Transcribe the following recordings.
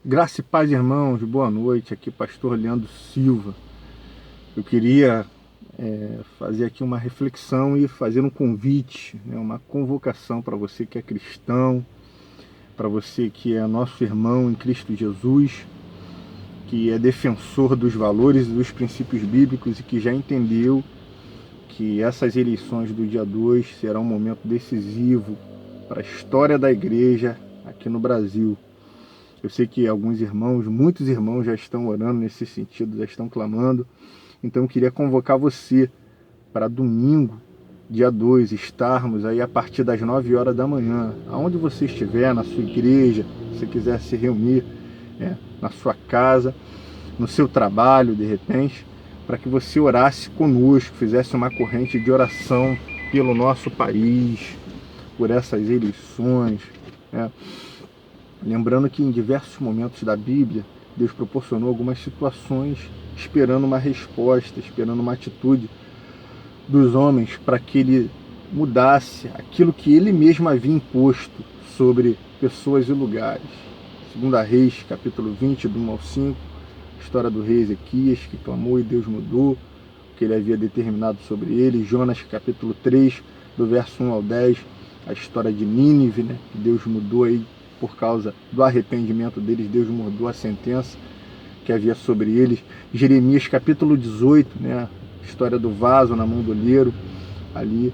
Graça e paz, irmãos, boa noite. Aqui, pastor Leandro Silva. Eu queria fazer aqui uma reflexão e fazer um convite, uma convocação para você que é cristão, para você que é nosso irmão em Cristo Jesus, que é defensor dos valores e dos princípios bíblicos e que já entendeu que essas eleições do dia 2 serão um momento decisivo para a história da igreja aqui no Brasil. Eu sei que alguns irmãos, muitos irmãos já estão orando nesse sentido, já estão clamando. Então eu queria convocar você para domingo, dia 2, estarmos aí a partir das 9 horas da manhã, aonde você estiver, na sua igreja, se você quiser se reunir, na sua casa, no seu trabalho, de repente, para que você orasse conosco, fizesse uma corrente de oração pelo nosso país, por essas eleições, Lembrando que em diversos momentos da Bíblia, Deus proporcionou algumas situações esperando uma resposta, esperando uma atitude dos homens para que ele mudasse aquilo que ele mesmo havia imposto sobre pessoas e lugares. 2 Reis, capítulo 20, do 1 ao 5, história do rei Ezequias, que clamou e Deus mudou o que ele havia determinado sobre ele. Jonas, capítulo 3, do verso 1 ao 10, a história de Nínive, que Deus mudou aí por causa do arrependimento deles, Deus mudou a sentença que havia sobre eles. Jeremias capítulo 18, história do vaso na mão do oleiro, ali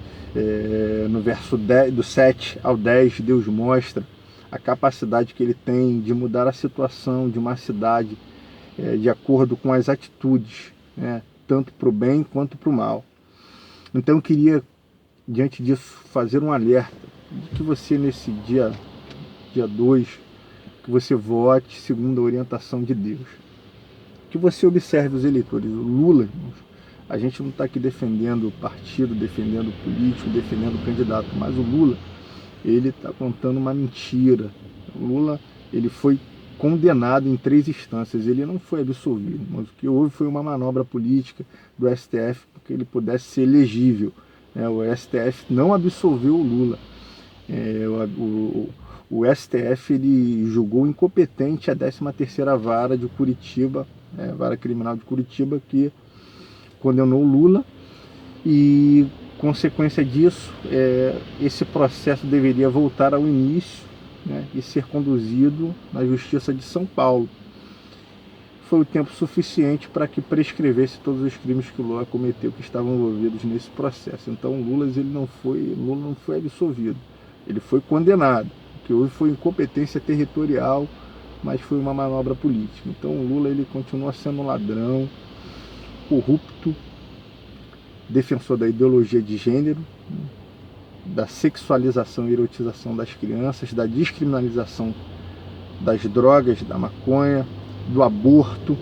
no verso 10, do 7 ao 10, Deus mostra a capacidade que ele tem de mudar a situação de uma cidade de acordo com as atitudes, tanto para o bem quanto para o mal. Então eu queria, diante disso, fazer um alerta de que você nesse dia 2, que você vote segundo a orientação de Deus. Que você observe os eleitores. O Lula, irmãos, a gente não está aqui defendendo o partido, defendendo o político, defendendo o candidato, mas o Lula, ele está contando uma mentira. O Lula, ele foi condenado em 3 instâncias, ele não foi absolvido, mas o que houve foi uma manobra política do STF para que ele pudesse ser elegível. O STF não absolveu o Lula. O STF ele julgou incompetente a 13ª vara de Curitiba, vara criminal de Curitiba, que condenou o Lula, e consequência disso, esse processo deveria voltar ao início, e ser conduzido na Justiça de São Paulo. Foi o tempo suficiente para que prescrevesse todos os crimes que o Lula cometeu, que estavam envolvidos nesse processo. Então o Lula não foi absolvido, ele foi condenado. O que houve foi incompetência territorial, mas foi uma manobra política. Então o Lula ele continua sendo um ladrão, corrupto, defensor da ideologia de gênero, da sexualização e erotização das crianças, da descriminalização das drogas, da maconha, do aborto,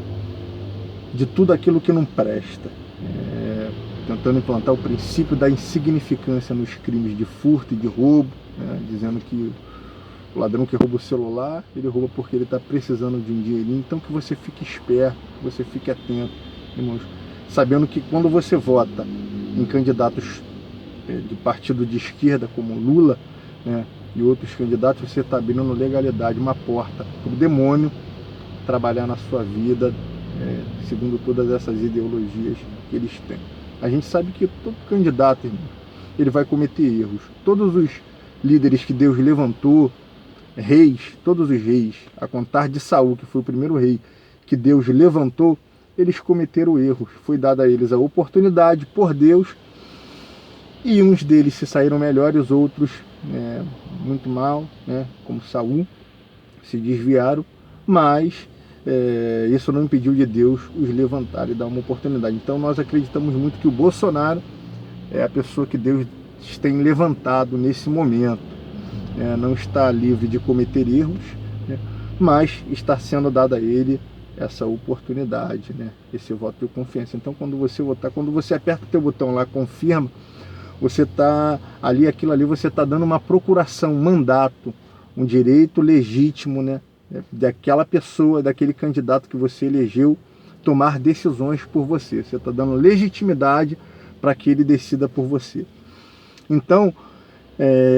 de tudo aquilo que não presta, tentando implantar o princípio da insignificância nos crimes de furto e de roubo, dizendo que o ladrão que rouba o celular, ele rouba porque ele está precisando de um dinheirinho. Então que você fique esperto, que você fique atento, irmãos, sabendo que quando você vota em candidatos de partido de esquerda como Lula, e outros candidatos, você está abrindo legalidade, uma porta para o demônio trabalhar na sua vida, segundo todas essas ideologias que eles têm. A gente sabe que todo candidato, irmão, ele vai cometer erros. Todos os líderes que Deus levantou, reis, todos os reis, a contar de Saul, que foi o primeiro rei que Deus levantou, eles cometeram erros. Foi dada a eles a oportunidade por Deus, e uns deles se saíram melhor e os outros muito mal, como Saul, se desviaram, mas isso não impediu de Deus os levantar e dar uma oportunidade. Então nós acreditamos muito que o Bolsonaro é a pessoa que Deus tem levantado nesse momento. Não está livre de cometer erros, mas está sendo dada a ele essa oportunidade, esse voto de confiança. Então quando você votar, quando você aperta o teu botão lá, confirma, você está ali, aquilo ali, você está dando uma procuração, um mandato, um direito legítimo, daquela pessoa, daquele candidato que você elegeu, tomar decisões por você. Você está dando legitimidade para que ele decida por você. Então,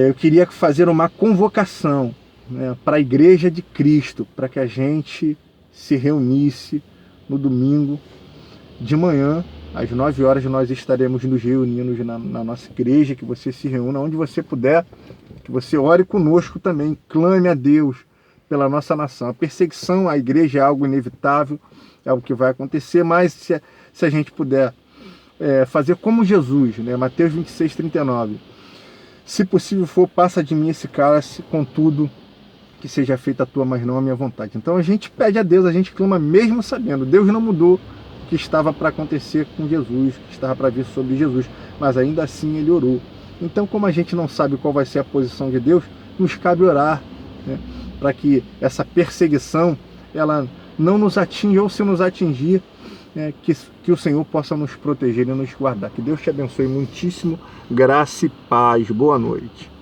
eu queria fazer uma convocação né, para a Igreja de Cristo, para que a gente se reunisse no domingo de manhã, às 9 horas, nós estaremos nos reunindo na nossa igreja, que você se reúna onde você puder, que você ore conosco também, clame a Deus pela nossa nação. A perseguição à igreja é algo inevitável, é algo que vai acontecer, mas se a gente puder fazer como Jesus, né? Mateus 26, 39, se possível for, passa de mim esse cálice, contudo, que seja feita a tua, mas não a minha vontade. Então a gente pede a Deus, a gente clama mesmo sabendo, Deus não mudou o que estava para acontecer com Jesus, que estava para vir sobre Jesus, mas ainda assim ele orou. Então, como a gente não sabe qual vai ser a posição de Deus, nos cabe orar, né, para que essa perseguição ela não nos atinja, ou se nos atingir, que o Senhor possa nos proteger e nos guardar. Que Deus te abençoe muitíssimo, graça e paz. Boa noite.